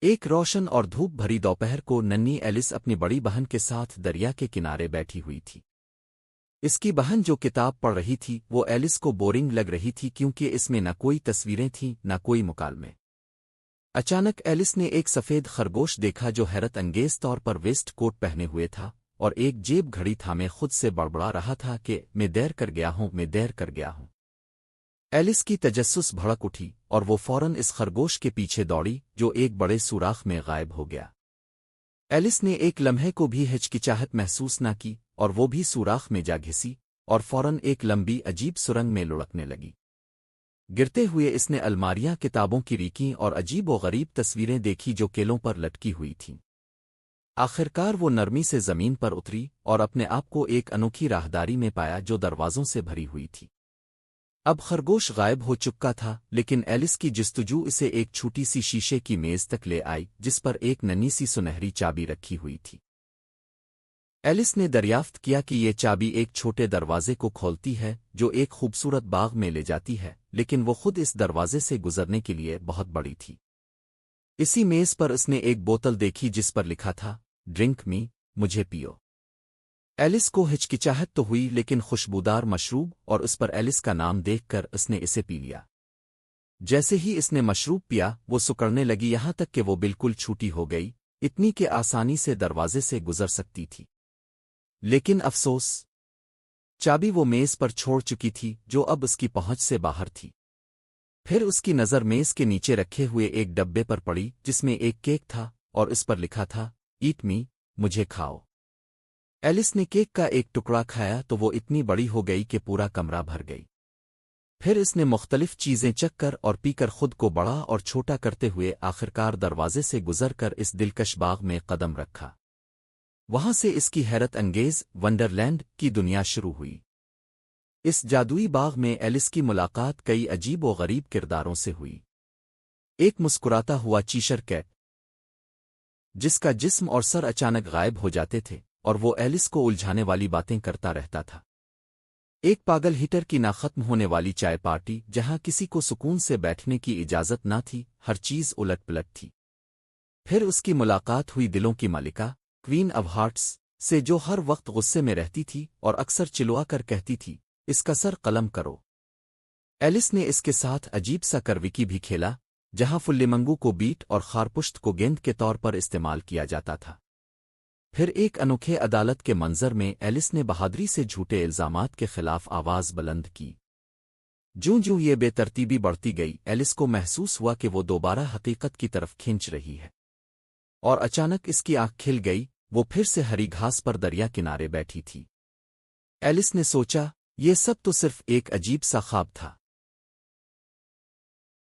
ایک روشن اور دھوپ بھری دوپہر کو ننھی ایلس اپنی بڑی بہن کے ساتھ دریا کے کنارے بیٹھی ہوئی تھی۔ اس کی بہن جو کتاب پڑھ رہی تھی وہ ایلس کو بورنگ لگ رہی تھی کیونکہ اس میں نہ کوئی تصویریں تھیں نہ کوئی مکالمے۔ اچانک ایلس نے ایک سفید خرگوش دیکھا جو حیرت انگیز طور پر ویسٹ کوٹ پہنے ہوئے تھا اور ایک جیب گھڑی تھامے خود سے بڑبڑا رہا تھا کہ میں دیر کر گیا ہوں، میں دیر کر گیا ہوں۔ ایلس کی تجسس بھڑک اٹھی اور وہ فوراً اس خرگوش کے پیچھے دوڑی جو ایک بڑے سوراخ میں غائب ہو گیا۔ ایلس نے ایک لمحے کو بھی ہچکچاہٹ محسوس نہ کی اور وہ بھی سوراخ میں جا گھسی اور فوراً ایک لمبی عجیب سرنگ میں لڑکنے لگی۔ گرتے ہوئے اس نے الماریاں کتابوں کی ریکیں اور عجیب و غریب تصویریں دیکھی جو کیلوں پر لٹکی ہوئی تھیں۔ آخرکار وہ نرمی سے زمین پر اتری اور اپنے آپ کو ایک انوکھی راہداری میں پایا جو دروازوں سے بھری ہوئی تھی۔ اب خرگوش غائب ہو چکا تھا لیکن ایلس کی جستجو اسے ایک چھوٹی سی شیشے کی میز تک لے آئی جس پر ایک ننھی سی سنہری چابی رکھی ہوئی تھی۔ ایلس نے دریافت کیا کہ یہ چابی ایک چھوٹے دروازے کو کھولتی ہے جو ایک خوبصورت باغ میں لے جاتی ہے، لیکن وہ خود اس دروازے سے گزرنے کے لیے بہت بڑی تھی۔ اسی میز پر اس نے ایک بوتل دیکھی جس پر لکھا تھا ڈرنک می، مجھے پیو۔ ایلس کو ہچکچاہٹ تو ہوئی لیکن خوشبودار مشروب اور اس پر ایلس کا نام دیکھ کر اس نے اسے پی لیا۔ جیسے ہی اس نے مشروب پیا وہ سکڑنے لگی یہاں تک کہ وہ بالکل چھوٹی ہو گئی، اتنی کہ آسانی سے دروازے سے گزر سکتی تھی۔ لیکن افسوس، چابی وہ میز پر چھوڑ چکی تھی جو اب اس کی پہنچ سے باہر تھی۔ پھر اس کی نظر میز کے نیچے رکھے ہوئے ایک ڈبے پر پڑی جس میں ایک کیک تھا اور اس پر لکھا تھا ایٹ می، مجھے کھاؤ۔ ایلس نے کیک کا ایک ٹکڑا کھایا تو وہ اتنی بڑی ہو گئی کہ پورا کمرہ بھر گئی۔ پھر اس نے مختلف چیزیں چکھ کر اور پی کر خود کو بڑا اور چھوٹا کرتے ہوئے آخرکار دروازے سے گزر کر اس دلکش باغ میں قدم رکھا۔ وہاں سے اس کی حیرت انگیز ونڈرلینڈ کی دنیا شروع ہوئی۔ اس جادوئی باغ میں ایلس کی ملاقات کئی عجیب و غریب کرداروں سے ہوئی۔ ایک مسکراتا ہوا چیشر کیٹ جس کا جسم اور سر اچانک غائب ہو جاتے تھے اور وہ ایلس کو الجھانے والی باتیں کرتا رہتا تھا۔ ایک پاگل ہیٹر کی نہ ختم ہونے والی چائے پارٹی جہاں کسی کو سکون سے بیٹھنے کی اجازت نہ تھی، ہر چیز الٹ پلٹ تھی۔ پھر اس کی ملاقات ہوئی دلوں کی ملکہ کوئین آف ہارٹس سے جو ہر وقت غصے میں رہتی تھی اور اکثر چلوا کر کہتی تھی اس کا سر قلم کرو۔ ایلس نے اس کے ساتھ عجیب سا کروکی بھی کھیلا جہاں فلیمنگو کو بیٹ اور خارپشت کو گیند کے طور پر استعمال کیا جاتا تھا۔ پھر ایک انوکھے عدالت کے منظر میں ایلس نے بہادری سے جھوٹے الزامات کے خلاف آواز بلند کی۔ جوں جوں یہ بے ترتیبی بڑھتی گئی ایلس کو محسوس ہوا کہ وہ دوبارہ حقیقت کی طرف کھینچ رہی ہے، اور اچانک اس کی آنکھ کھل گئی، وہ پھر سے ہری گھاس پر دریا کنارے بیٹھی تھی۔ ایلس نے سوچا یہ سب تو صرف ایک عجیب سا خواب تھا۔